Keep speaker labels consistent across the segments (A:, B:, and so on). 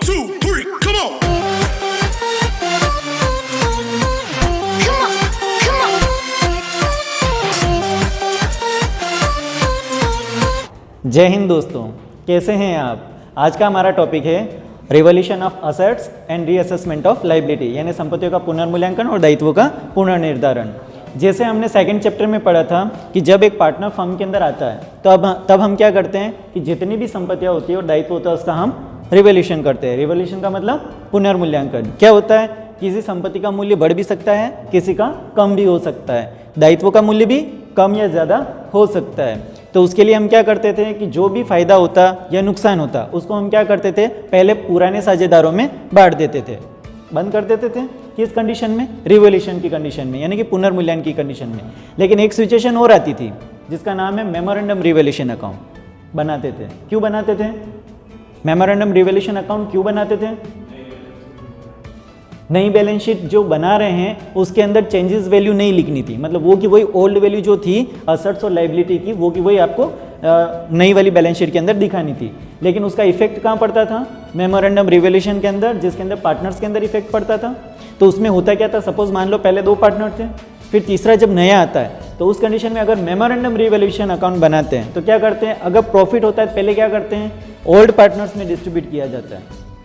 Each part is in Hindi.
A: 2, 3, come on.
B: जय हिंद दोस्तों, कैसे हैं आप। आज का हमारा टॉपिक है revolution of assets and reassessment of liability, यानी संपत्तियों का पुनर्मूल्यांकन और दायित्वों का पुनर्निर्धारण। जैसे हमने सेकंड चैप्टर में पढ़ा था कि जब एक पार्टनर फर्म के अंदर आता है तब हम क्या करते हैं कि जितनी भी संपत्तियां होती है और दायित्व होता है उसका हम रिवोल्यूशन करते हैं। रिवोल्यूशन का मतलब पुनर्मूल्यांकन। क्या होता है, किसी संपत्ति का मूल्य बढ़ भी सकता है, किसी का कम भी हो सकता है, दायित्व का मूल्य भी कम या ज़्यादा हो सकता है। तो उसके लिए हम क्या करते थे कि जो भी फायदा होता या नुकसान होता उसको हम क्या करते थे, पहले पुराने साझेदारों में बांट देते थे, बंद कर देते थे। किस कंडीशन में? रिवोल्यूशन की कंडीशन में, यानी कि पुनर्मूल्यांकन की कंडीशन में। लेकिन एक सिचुएशन और आती थी जिसका नाम है मेमोरेंडम रिवोल्यूशन अकाउंट बनाते थे। क्यों बनाते थे मेमोरेंडम रिवोल्यूशन अकाउंट? क्यों बनाते थे? नई बैलेंस शीट जो बना रहे हैं उसके अंदर चेंजेस वैल्यू नहीं लिखनी थी, मतलब वो की वही ओल्ड वैल्यू जो थी असेट्स और लायबिलिटी की, वो की वही आपको नई वाली बैलेंस शीट के अंदर दिखानी थी। लेकिन उसका इफेक्ट कहाँ पड़ता था? मेमोरेंडम रिवोल्यूशन के अंदर, जिसके अंदर पार्टनर्स के अंदर इफेक्ट पड़ता था। तो उसमें होता क्या था, सपोज मान लो पहले 2 पार्टनर थे, फिर तीसरा जब नया आता है तो उस कंडीशन में अगर मेमोरेंडम रिवोल्यूशन अकाउंट बनाते हैं तो क्या करते हैं, अगर प्रॉफिट होता है पहले क्या करते हैं, ओल्ड पार्टनर्स में डिस्ट्रीब्यूट किया जाता है।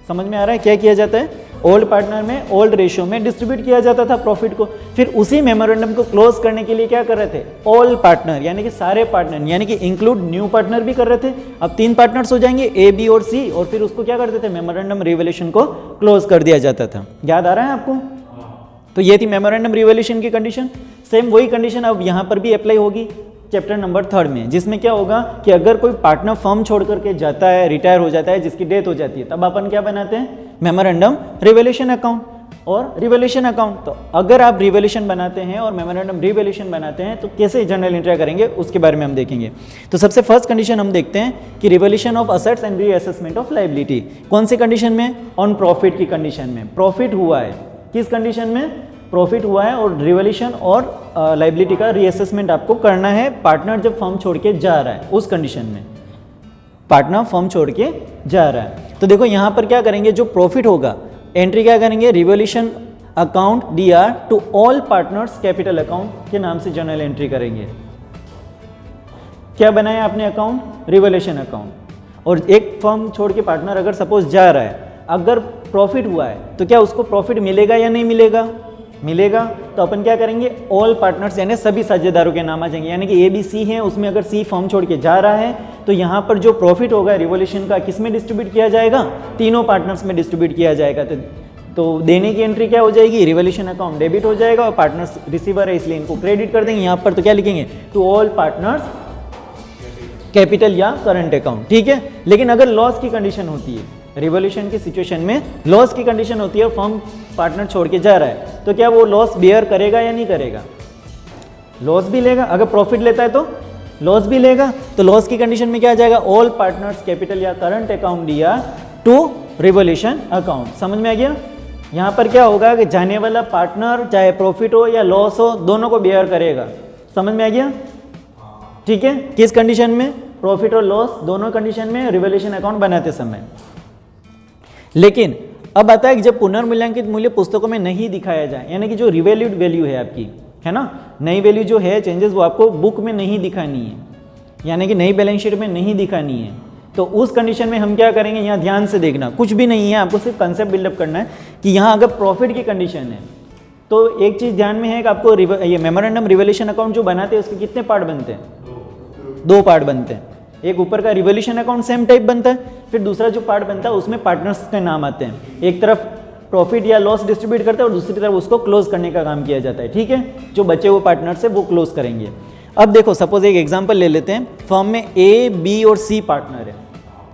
B: समझ में आ रहा है क्या किया जाता है? ओल्ड पार्टनर में ओल्ड रेशियो में डिस्ट्रीब्यूट किया जाता था प्रॉफिट को। फिर उसी मेमोरेंडम को क्लोज करने के लिए क्या कर रहे थे, ऑल पार्टनर यानी कि सारे पार्टनर, यानी कि इंक्लूड न्यू पार्टनर भी कर रहे थे। अब 3 पार्टनर्स हो जाएंगे ए, बी और सी, और फिर उसको क्या करते थे, मेमोरेंडम रिवोल्यूशन को क्लोज कर दिया जाता था। याद आ रहा है आपको? तो ये थी मेमोरेंडम रिवोल्यूशन की कंडीशन। सेम वही कंडीशन अब यहाँ पर भी अप्लाई होगी चैप्टर नंबर 3 में, जिसमें क्या होगा कि अगर कोई पार्टनर फर्म छोड़ करके जाता है, रिटायर हो जाता है, जिसकी डेथ हो जाती है, तब अपन क्या बनाते हैं, मेमोरेंडम रिवोल्यूशन अकाउंट और रिवोल्यूशन अकाउंट। तो अगर आप रिवोल्यूशन बनाते हैं और मेमोरेंडम रिवोल्यूशन बनाते हैं तो कैसे जर्नल एंट्री करेंगे उसके बारे में हम देखेंगे। तो सबसे फर्स्ट कंडीशन हम देखते हैं कि revolution of assets and reassessment of liability. कौन सी कंडीशन में? ऑन प्रॉफिट की कंडीशन में। प्रॉफिट हुआ है, किस कंडीशन में? प्रॉफिट हुआ है और रिवोल्यूशन और लायबिलिटी का रीअसेसमेंट आपको करना है पार्टनर जब फर्म छोड़ के जा रहा है, उस कंडीशन में पार्टनर फर्म छोड़ के जा रहा है। तो देखो यहाँ पर क्या करेंगे, जो प्रॉफिट होगा एंट्री क्या करेंगे, revaluation account DR to all partners capital account के नाम से जर्नल एंट्री करेंगे। क्या बनाया आपने अकाउंट? Revolution account. और एक फर्म छोड़ के पार्टनर अगर सपोज जा रहा है, अगर प्रॉफिट हुआ है तो क्या उसको प्रॉफिट मिलेगा या नहीं मिलेगा? मिलेगा। तो अपन क्या करेंगे, ऑल पार्टनर्स यानी सभी साझेदारों के नाम आ जाएंगे, यानी कि ABC है, उसमें अगर C फर्म छोड़ के जा रहा है तो यहाँ पर जो प्रॉफिट होगा रिवोल्यूशन का किस में डिस्ट्रीब्यूट किया जाएगा, तीनों पार्टनर्स में डिस्ट्रीब्यूट किया जाएगा। तो देने की एंट्री क्या हो जाएगी, रिवोल्यूशन अकाउंट डेबिट हो जाएगा, और पार्टनर्स रिसीवर है इसलिए इनको क्रेडिट कर देंगे। यहाँ पर तो क्या लिखेंगे, टू ऑल पार्टनर्स कैपिटल या करंट अकाउंट। ठीक है। लेकिन अगर लॉस की कंडीशन होती है, रिवोल्यूशन की सिचुएशन में लॉस की कंडीशन होती है, फर्म पार्टनर छोड़ के जा रहा है, तो क्या वो लॉस बेयर करेगा या नहीं करेगा? लॉस भी लेगा। अगर प्रॉफिट लेता है तो लॉस भी लेगा। तो लॉस की कंडीशन में क्या आ जाएगा, ऑल पार्टनर्स कैपिटल या current account DR to revolution account. समझ में आ गया? यहाँ पर क्या होगा कि जाने वाला पार्टनर चाहे प्रॉफिट हो या लॉस हो, दोनों को बेयर करेगा। समझ में आ गया? ठीक है। किस कंडीशन में? प्रॉफिट और लॉस दोनों कंडीशन में रिवोल्यूशन अकाउंट बनाते समय। लेकिन अब आता है कि जब पुनर्मूल्यांकित मूल्य पुस्तकों में नहीं दिखाया जाए, यानी कि जो रिवैल्यूड वैल्यू है आपकी, है ना, नई वैल्यू जो है चेंजेस, वो आपको बुक में नहीं दिखानी है, यानी कि नई बैलेंस शीट में नहीं दिखानी है। तो उस कंडीशन में हम क्या करेंगे, यहाँ ध्यान से देखना, कुछ भी नहीं है, आपको सिर्फ कंसेप्ट बिल्डअप करना है कि यहाँ अगर प्रॉफिट की कंडीशन है तो एक चीज़ ध्यान में है कि आपको ये मेमोरेंडम रिवोल्यूशन अकाउंट जो बनाते हैं उसके कितने पार्ट बनते हैं? 2 पार्ट बनते हैं। एक ऊपर का रिवोल्यूशन अकाउंट सेम टाइप बनता है, फिर दूसरा जो पार्ट बनता है उसमें पार्टनर्स के नाम आते हैं। एक तरफ प्रॉफिट या लॉस डिस्ट्रीब्यूट करते हैं और दूसरी तरफ उसको क्लोज करने का काम किया जाता है। ठीक है। जो बचे हुए पार्टनर्स है वो क्लोज करेंगे। अब देखो, सपोज एक एग्जांपल ले लेते हैं, फर्म में A, B और C पार्टनर है।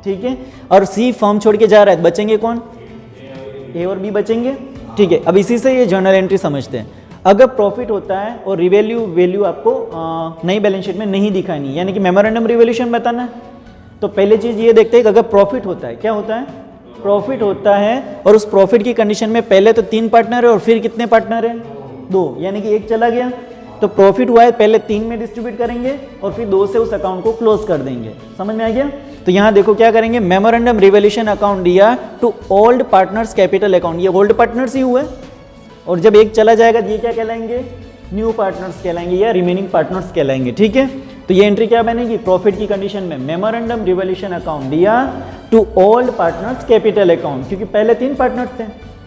B: ठीक है। और C फर्म छोड़ के जा रहा है, बचेंगे कौन? A और B बचेंगे। ठीक है। अब इसी से ये जर्नल एंट्री समझते हैं। अगर प्रॉफिट होता है और वैल्यू आपको नई बैलेंस शीट में नहीं दिखानी, यानी कि मेमोरेंडम रिवोल्यूशन बताना है, तो पहले चीज ये देखते हैं कि अगर प्रॉफिट होता है, क्या होता है, प्रॉफिट होता है, और उस प्रॉफिट की कंडीशन में पहले तो 3 पार्टनर है और फिर कितने पार्टनर है, 2, यानी कि 1 चला गया। तो प्रॉफिट हुआ है पहले 3 में डिस्ट्रीब्यूट करेंगे और फिर 2 से उस अकाउंट को क्लोज कर देंगे। समझ में आ गया? तो यहाँ देखो क्या करेंगे, मेमोरेंडम रिवॉल्यूशन अकाउंट दिया to old partners capital account, ये ओल्ड पार्टनर्स ही हुए, और जब एक चला जाएगा ये क्या कहलाएंगे, न्यू पार्टनर्स कहलाएंगे या रिमेनिंग पार्टनर्स कहलाएंगे। ठीक है, तो ये एंट्री क्या बनेगी, प्रॉफिट की कंडीशन में मेमोरेंडम रिवॉल्यूशन अकाउंट दिया to old partners capital account, क्योंकि पहले 3 पार्टनर्स थे,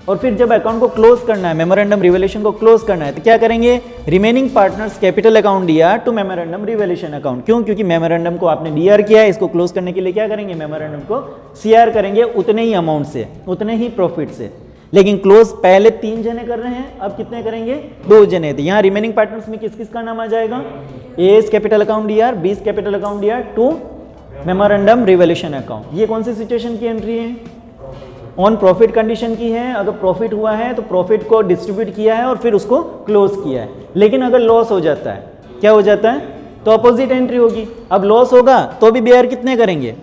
B: और फिर जब अकाउंट को क्लोज करना है, मेमोरेंडम रिवॉल्यूशन को क्लोज करना है, तो क्या करेंगे, रिमेनिंग पार्टनर्स कैपिटल अकाउंट दिया टू मेमोरेंडम रिवॉल्यूशन अकाउंट। क्यों, क्योंकि मेमोरेंडम को आपने डीआर किया है, इसको क्लोज करने के लिए क्या करेंगे, मेमोरेंडम को सीआर करेंगे उतने ही अमाउंट से, उतने ही प्रॉफिट से। लेकिन क्लोज पहले 3 जने कर रहे हैं, अब कितने करेंगे, 2 जने। तो यहाँ रिमेनिंग पार्टनर्स में किस किस का नाम आ जाएगा, A capital account DR, B capital account DR to memorandum revaluation account. ये कौन सी सिचुएशन की एंट्री है, ऑन प्रॉफिट कंडीशन की है। अगर प्रॉफिट हुआ है तो प्रॉफिट को डिस्ट्रीब्यूट किया है और फिर उसको क्लोज किया है। लेकिन अगर लॉस हो जाता है, क्या हो जाता है, तो अपोजिट एंट्री होगी। अब लॉस होगा तो भी बेयर कितने करेंगे,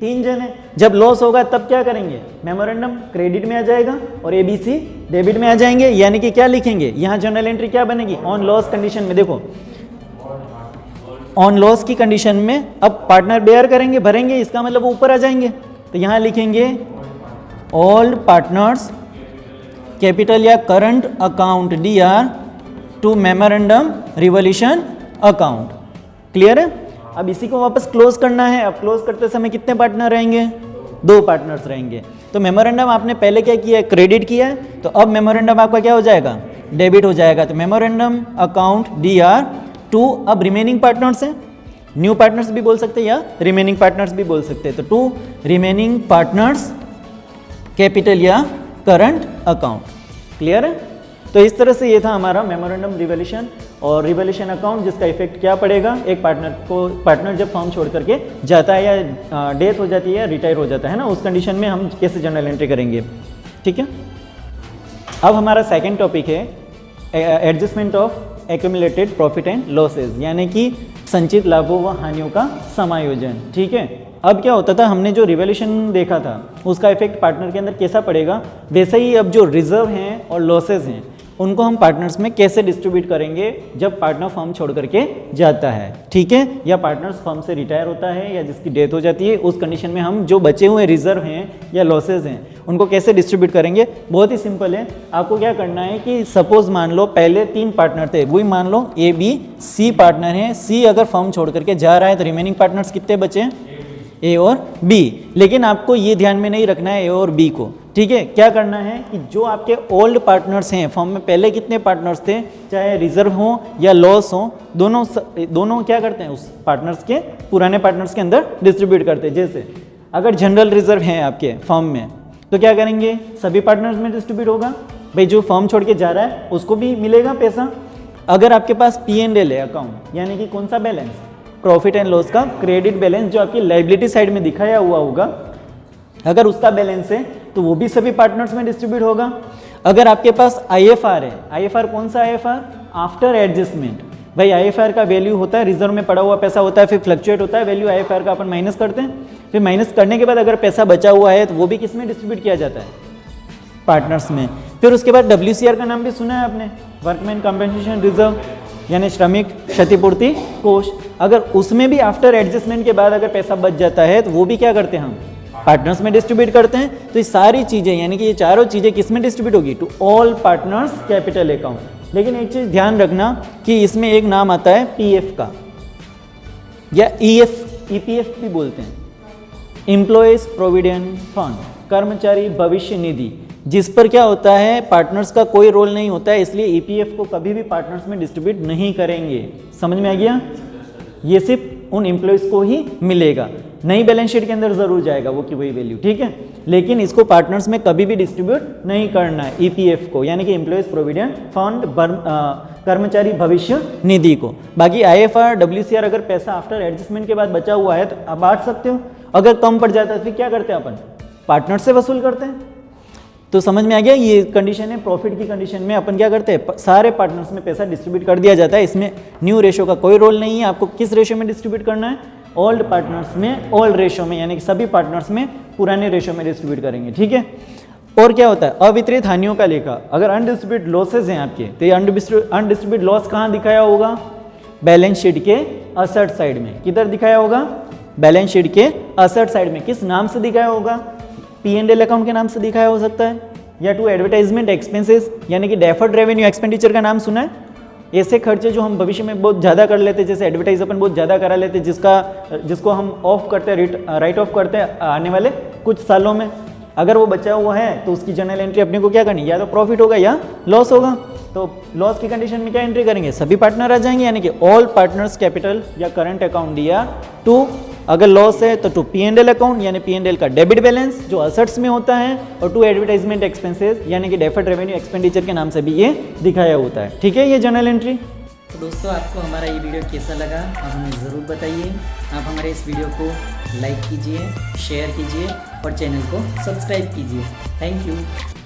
B: 3 जने। जब लॉस होगा तब क्या करेंगे, मेमोरेंडम क्रेडिट में आ जाएगा और एबीसी डेबिट में आ जाएंगे। यानी कि क्या लिखेंगे, यहाँ जर्नल एंट्री क्या बनेगी, ऑन लॉस कंडीशन में। देखो ऑन लॉस की कंडीशन में अब पार्टनर बेयर करेंगे, भरेंगे, इसका मतलब वो ऊपर आ जाएंगे। तो यहाँ लिखेंगे ओल्ड पार्टनर्स कैपिटल या current account DR to memorandum revaluation account. Clear है। अब इसी को वापस क्लोज करना है। अब क्लोज करते समय कितने पार्टनर रहेंगे, 2 पार्टनर्स रहेंगे। तो मेमोरेंडम आपने पहले क्या किया है, क्रेडिट किया है, तो अब मेमोरेंडम आपका क्या हो जाएगा, डेबिट हो जाएगा। तो मेमोरेंडम अकाउंट डीआर टू, अब रिमेनिंग पार्टनर्स हैं, न्यू पार्टनर्स भी बोल सकते हैं या रिमेनिंग पार्टनर्स भी बोल सकते हैं। तो टू रिमेनिंग पार्टनर्स कैपिटल या करंट अकाउंट। क्लियर है। तो इस तरह से ये था हमारा मेमोरेंडम रिवॉल्यूशन और रिवॉल्यूशन अकाउंट, जिसका इफेक्ट क्या पड़ेगा, एक पार्टनर जब फर्म छोड़ करके जाता है या डेथ हो जाती है या रिटायर हो जाता है ना, उस कंडीशन में हम कैसे जर्नल एंट्री करेंगे। ठीक है। अब हमारा सेकंड टॉपिक है adjustment of accumulated profit and losses, यानी कि संचित लाभों व हानियों का समायोजन। ठीक है। अब क्या होता था, हमने जो रिवॉल्यूशन देखा था उसका इफेक्ट पार्टनर के अंदर कैसा पड़ेगा, वैसे ही अब जो रिजर्व हैं और लॉसेज हैं उनको हम पार्टनर्स में कैसे डिस्ट्रीब्यूट करेंगे जब पार्टनर फर्म छोड़ करके जाता है। ठीक है। या पार्टनर्स फर्म से रिटायर होता है या जिसकी डेथ हो जाती है, उस कंडीशन में हम जो बचे हुए रिजर्व हैं या लॉसेज हैं उनको कैसे डिस्ट्रीब्यूट करेंगे। बहुत ही सिंपल है। आपको क्या करना है कि सपोज मान लो पहले 3 पार्टनर थे, वही मान लो ए बी सी पार्टनर हैं। सी अगर फर्म छोड़ करके जा रहा है तो रिमेनिंग पार्टनर्स कितने बचे हैं, ए और बी। लेकिन आपको ये ध्यान में नहीं रखना है ए और बी को। ठीक है। क्या करना है कि जो आपके ओल्ड पार्टनर्स हैं, फर्म में पहले कितने पार्टनर्स थे, चाहे रिजर्व हो या लॉस हो, दोनों क्या करते हैं, उस पार्टनर्स के पुराने पार्टनर्स के अंदर डिस्ट्रीब्यूट करते हैं। जैसे अगर जनरल रिजर्व है आपके फर्म में तो क्या करेंगे, सभी पार्टनर्स में डिस्ट्रीब्यूट होगा। भाई जो फर्म छोड़ के जा रहा है उसको भी मिलेगा पैसा। अगर आपके पास P&L है अकाउंट, यानी कि कौन सा बैलेंस, प्रॉफिट एंड लॉस का क्रेडिट बैलेंस जो आपकी लायबिलिटी साइड में दिखाया हुआ होगा, अगर उसका बैलेंस है तो वो भी सभी पार्टनर्स में डिस्ट्रीब्यूट होगा। अगर आपके पास IFR है, IFR कौन सा IFR, आफ्टर एडजस्टमेंट। भाई IFR का वैल्यू होता है, रिजर्व में पड़ा हुआ पैसा होता है, फिर फ्लक्चुएट होता है वैल्यू, IFR का अपन माइनस करते हैं, फिर माइनस करने के बाद अगर पैसा बचा हुआ है तो वो भी किस में डिस्ट्रीब्यूट किया जाता है, पार्टनर्स में। फिर उसके बाद WCR का नाम भी सुना है आपने, वर्कमैन कंपनसेशन रिजर्व, यानी श्रमिक क्षतिपूर्ति कोष। अगर उसमें भी आफ्टर एडजस्टमेंट के बाद अगर पैसा बच जाता है तो वो भी क्या करते हैं, हम पार्टनर्स में डिस्ट्रीब्यूट करते हैं। तो ये सारी चीज़ें, यानी कि ये चारों चीज़ें किस में डिस्ट्रीब्यूट होगी, to all partners capital account. लेकिन एक चीज़ ध्यान रखना कि इसमें एक नाम आता है PF का, या EPF भी बोलते हैं, एम्प्लॉयज प्रोविडेंट फंड, कर्मचारी भविष्य निधि, जिस पर क्या होता है, पार्टनर्स का कोई रोल नहीं होता है, इसलिए EPF को कभी भी पार्टनर्स में डिस्ट्रीब्यूट नहीं करेंगे। समझ में आ गया। ये सिर्फ उन एम्प्लॉयज को ही मिलेगा, नई बैलेंस शीट के अंदर जरूर जाएगा वो की वही वैल्यू। ठीक है। लेकिन इसको पार्टनर्स में कभी भी डिस्ट्रीब्यूट नहीं करना है, EPF को, यानी कि एम्प्लॉयज प्रोविडेंट फंड, कर्मचारी भविष्य निधि को। बाकी IFR WCR अगर पैसा आफ्टर एडजस्टमेंट के बाद बचा हुआ है तो आप बांट सकते हो। अगर कम पड़ जाता है फिर क्या करते हैं, अपन पार्टनर से वसूल करते हैं। तो समझ में आ गया। ये कंडीशन है प्रॉफिट की कंडीशन में अपन क्या करते हैं, सारे पार्टनर्स में पैसा डिस्ट्रीब्यूट कर दिया जाता है। इसमें न्यू रेशो का कोई रोल नहीं है। आपको किस रेशो में डिस्ट्रीब्यूट करना है, ओल्ड पार्टनर्स में, ओल्ड रेशो में, यानी कि सभी पार्टनर्स में पुराने रेशो में डिस्ट्रीब्यूट करेंगे। ठीक है। और क्या होता है, अवितरित हानियों का लेखा। अगर अनडिस्ट्रीब्यूट लॉसेज हैं आपके, तो ये अनडिस्ट्रीब्यूट लॉस कहाँ दिखाया होगा, बैलेंस शीट के असेट साइड में। किधर दिखाया होगा, बैलेंस शीट के असेट साइड में किस नाम से दिखाया होगा? P&L अकाउंट के नाम से दिखाया हो सकता है, या टू एडवर्टाइजमेंट एक्सपेंसेस यानी कि डेफर्ड रेवेन्यू एक्सपेंडिचर का नाम सुना है? ऐसे खर्चे जो हम भविष्य में बहुत ज़्यादा कर लेते हैं, जैसे एडवर्टाइज अपन बहुत ज़्यादा करा लेते हैं, जिसको हम ऑफ करते हैं, राइट ऑफ करते हैं आने वाले कुछ सालों में, अगर वो बचा हुआ है तो उसकी जर्नल एंट्री अपने को क्या करनी, या तो प्रॉफिट होगा या लॉस होगा। तो लॉस की कंडीशन में क्या एंट्री करेंगे? सभी पार्टनर आ जाएंगे, यानी कि ऑल पार्टनर्स कैपिटल या करंट अकाउंट दिया टू, अगर लॉस है तो टू P&L अकाउंट यानी P&L का डेबिट बैलेंस जो असेट्स में होता है, और टू एडवर्टाइजमेंट एक्सपेंसेस यानी कि डेफर्ड रेवेन्यू एक्सपेंडिचर के नाम से भी ये दिखाया होता है। ठीक है, ये जर्नल एंट्री।
A: तो दोस्तों, आपको हमारा ये वीडियो कैसा लगा आप हमें ज़रूर बताइए। आप हमारे इस वीडियो को लाइक कीजिए, शेयर कीजिए और चैनल को सब्सक्राइब कीजिए। Thank you.